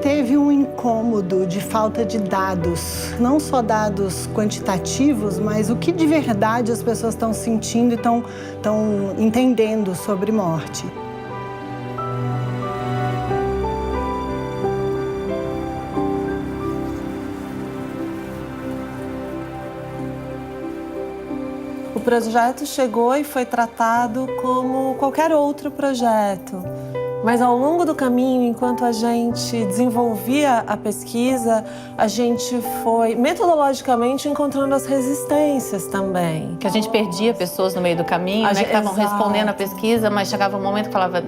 teve um incômodo de falta de dados, não só dados quantitativos, mas o que de verdade as pessoas estão sentindo e estão entendendo sobre morte. O projeto chegou e foi tratado como qualquer outro projeto. Mas ao longo do caminho, enquanto a gente desenvolvia a pesquisa, a gente foi metodologicamente encontrando as resistências também. Que a gente perdia pessoas no meio do caminho, né, que estavam respondendo a pesquisa, mas chegava um momento que falava,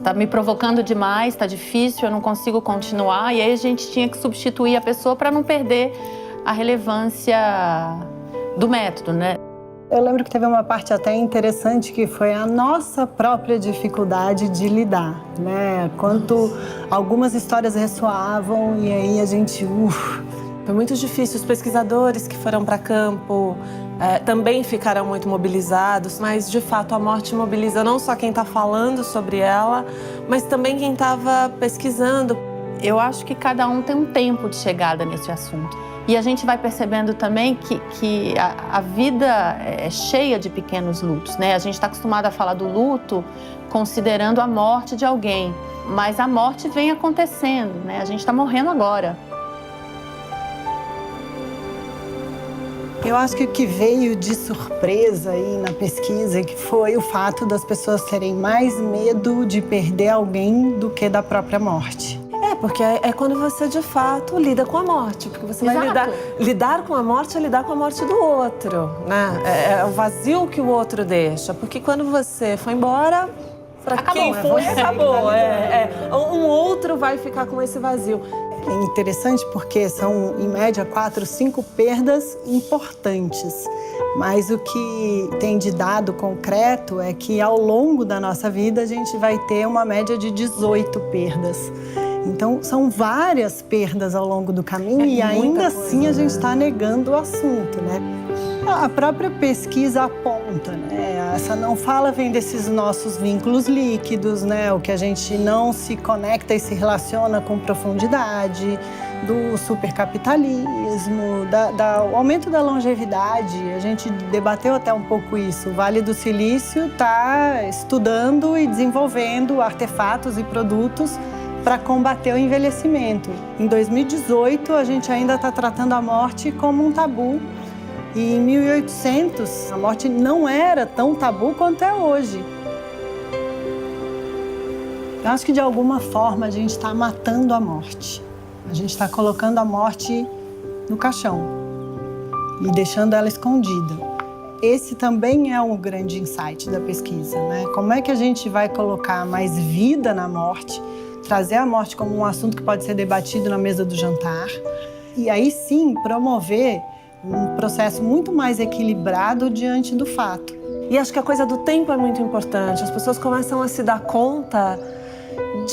tá me provocando demais, tá difícil, eu não consigo continuar. E aí a gente tinha que substituir a pessoa para não perder a relevância do método, né? Eu lembro que teve uma parte até interessante que foi a nossa própria dificuldade de lidar, né? Quanto algumas histórias ressoavam e aí a gente... Foi muito difícil. Os pesquisadores que foram para campo também ficaram muito mobilizados, mas de fato a morte mobiliza não só quem está falando sobre ela, mas também quem estava pesquisando. Eu acho que cada um tem um tempo de chegada nesse assunto. E a gente vai percebendo também que a vida é cheia de pequenos lutos, né? A gente está acostumado a falar do luto considerando a morte de alguém, mas a morte vem acontecendo, né? A gente está morrendo agora. Eu acho que o que veio de surpresa aí na pesquisa que foi o fato das pessoas terem mais medo de perder alguém do que da própria morte. Porque é quando você, de fato, lida com a morte. Porque você vai lidar com a morte é lidar com a morte do outro, né? É o vazio que o outro deixa. Porque quando você foi embora, para quem foi, acabou. Um outro vai ficar com esse vazio. É interessante porque são, em média, 4, 5 perdas importantes. Mas o que tem de dado concreto é que, ao longo da nossa vida, a gente vai ter uma média de 18 perdas. Então, são várias perdas ao longo do caminho e ainda assim a gente está negando o assunto, né? A própria pesquisa aponta, né? Essa não fala vem desses nossos vínculos líquidos, né? O que a gente não se conecta e se relaciona com profundidade, do supercapitalismo, do aumento da longevidade. A gente debateu até um pouco isso. O Vale do Silício está estudando e desenvolvendo artefatos e produtos para combater o envelhecimento. Em 2018, a gente ainda está tratando a morte como um tabu. E em 1800, a morte não era tão tabu quanto é hoje. Eu acho que, de alguma forma, a gente está matando a morte. A gente está colocando a morte no caixão e deixando ela escondida. Esse também é um grande insight da pesquisa, né? Como é que a gente vai colocar mais vida na morte, trazer a morte como um assunto que pode ser debatido na mesa do jantar e aí sim promover um processo muito mais equilibrado diante do fato. E acho que a coisa do tempo é muito importante. As pessoas começam a se dar conta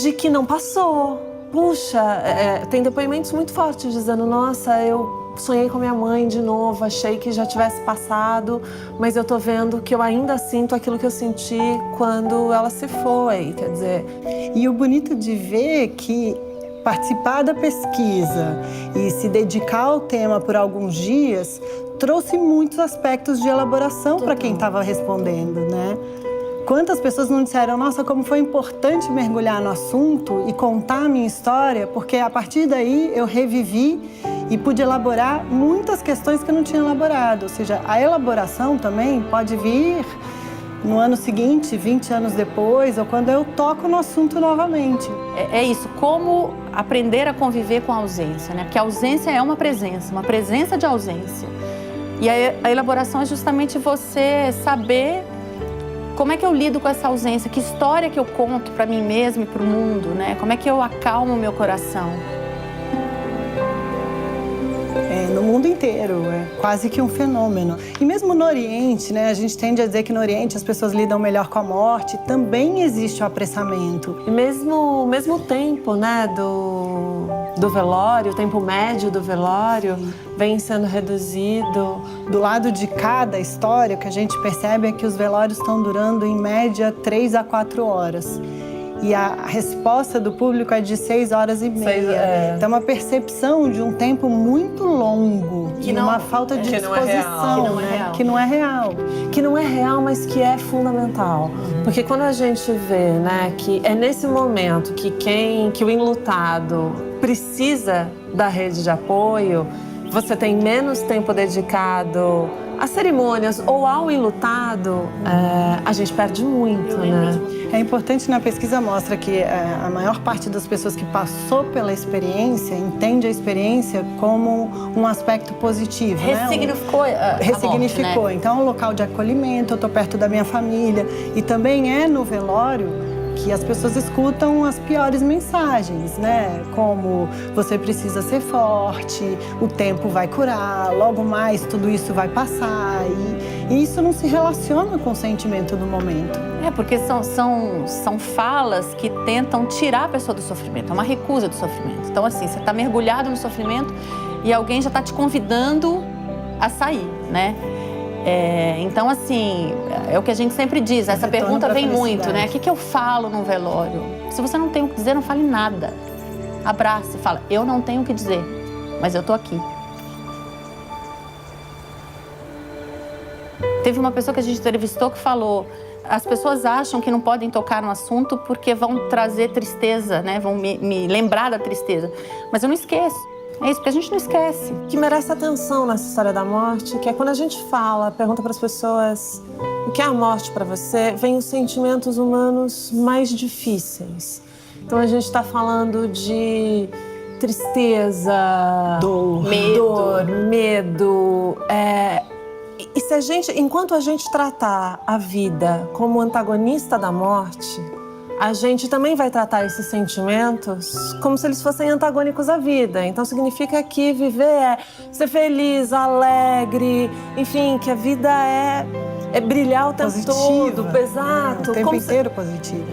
de que não passou. Puxa, tem depoimentos muito fortes dizendo, nossa, eu sonhei com minha mãe de novo, achei que já tivesse passado, mas eu tô vendo que eu ainda sinto aquilo que eu senti quando ela se foi, quer dizer. E o bonito de ver que participar da pesquisa e se dedicar ao tema por alguns dias trouxe muitos aspectos de elaboração para quem estava respondendo, né? Quantas pessoas não disseram, nossa, como foi importante mergulhar no assunto e contar a minha história, porque a partir daí eu revivi e pude elaborar muitas questões que eu não tinha elaborado. Ou seja, a elaboração também pode vir no ano seguinte, 20 anos depois, ou quando eu toco no assunto novamente. É isso, como aprender a conviver com a ausência, né? Porque a ausência é uma presença de ausência. E a elaboração é justamente você saber como é que eu lido com essa ausência, que história que eu conto para mim mesma e para o mundo, né? Como é que eu acalmo o meu coração? No mundo inteiro, é quase que um fenômeno. E mesmo no Oriente, né, a gente tende a dizer que no Oriente as pessoas lidam melhor com a morte, também existe o apressamento. E mesmo o tempo, né, do velório, o tempo médio do velório vem sendo reduzido. Do lado de cada história, o que a gente percebe é que os velórios estão durando, em média, 3 a 4 horas. e a resposta do público é de 6 horas e meia. Então, uma percepção de um tempo muito longo, Que e não- uma falta de que não é real. disposição, né? Que não é real. Que não é real, mas que é fundamental. Porque quando a gente vê, né, que é nesse momento que o enlutado precisa da rede de apoio, você tem menos tempo dedicado às cerimônias ou ao enlutado, a gente perde muito, né? É importante, na pesquisa mostra que a maior parte das pessoas que passou pela experiência entende a experiência como um aspecto positivo, Ressignificou né? Ressignificou. a morte, né? Então, é um local de acolhimento, eu estou perto da minha família. E também é no velório que as pessoas escutam as piores mensagens, né? Como você precisa ser forte, o tempo vai curar, logo mais tudo isso vai passar. E isso não se relaciona com o sentimento do momento. Porque são falas que tentam tirar a pessoa do sofrimento, é uma recusa do sofrimento. Então, assim, você está mergulhado no sofrimento e alguém já está te convidando a sair, né? Então, assim, é o que a gente sempre diz, essa pergunta vem muito, né? O que eu falo num velório? Se você não tem o que dizer, não fale nada. Abrace e fala, eu não tenho o que dizer, mas eu tô aqui. Teve uma pessoa que a gente entrevistou que falou, as pessoas acham que não podem tocar no assunto porque vão trazer tristeza, né? Vão me lembrar da tristeza. Mas eu não esqueço. É isso, porque a gente não esquece. Que merece atenção nessa história da morte, que é quando a gente pergunta para as pessoas o que é a morte para você, vem os sentimentos humanos mais difíceis. Então a gente está falando de tristeza, Dor, medo. E se a gente, enquanto a gente tratar a vida como antagonista da morte, a gente também vai tratar esses sentimentos como se eles fossem antagônicos à vida. Então significa que viver é ser feliz, alegre, enfim, que a vida é brilhar o tempo todo. Exato. O tempo inteiro positivo.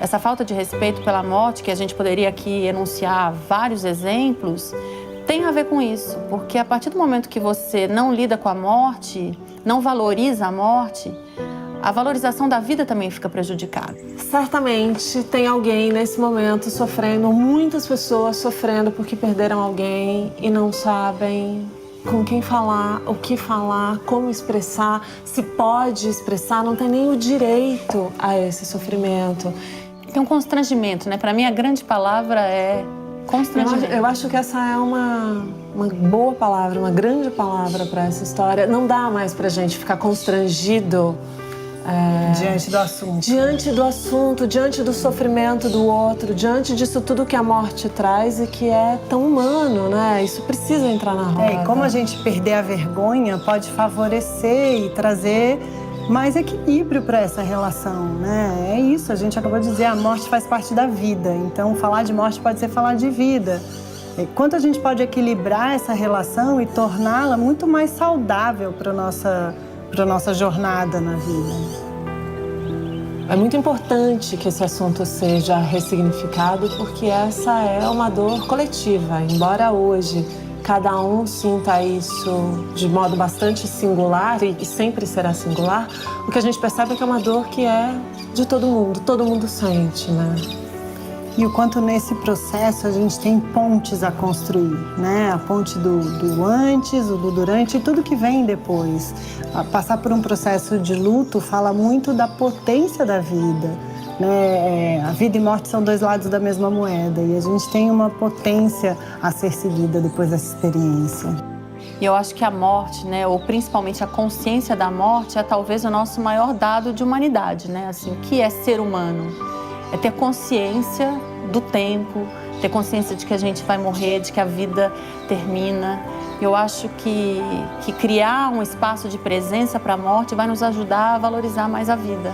Essa falta de respeito pela morte, que a gente poderia aqui enunciar vários exemplos, tem a ver com isso. Porque a partir do momento que você não lida com a morte, não valoriza a morte, a valorização da vida também fica prejudicada. Certamente tem alguém nesse momento sofrendo, muitas pessoas sofrendo porque perderam alguém e não sabem com quem falar, o que falar, como expressar, se pode expressar, não tem nem o direito a esse sofrimento. Tem um constrangimento, né? Para mim, a grande palavra é constrangimento. Eu acho que essa é uma boa palavra, uma grande palavra para essa história. Não dá mais pra gente ficar constrangido Diante do assunto. Diante do sofrimento do outro, diante disso tudo que a morte traz e que é tão humano, né? Isso precisa entrar na roda. E como a gente perder a vergonha pode favorecer e trazer mais equilíbrio para essa relação, né? É isso, a gente acabou de dizer, a morte faz parte da vida. Então, falar de morte pode ser falar de vida. Quanto a gente pode equilibrar essa relação e torná-la muito mais saudável para nossa jornada na vida. É muito importante que esse assunto seja ressignificado, porque essa é uma dor coletiva. Embora hoje cada um sinta isso de modo bastante singular, e sempre será singular, o que a gente percebe é que é uma dor que é de todo mundo sente, né? E o quanto nesse processo a gente tem pontes a construir, né? A ponte do antes, o do durante e tudo que vem depois. Passar por um processo de luto fala muito da potência da vida, né? A vida e morte são dois lados da mesma moeda e a gente tem uma potência a ser seguida depois dessa experiência. E eu acho que a morte, né, ou principalmente a consciência da morte, é talvez o nosso maior dado de humanidade, né? Assim, o que é ser humano? É ter consciência do tempo, ter consciência de que a gente vai morrer, de que a vida termina. Eu acho que criar um espaço de presença para a morte vai nos ajudar a valorizar mais a vida.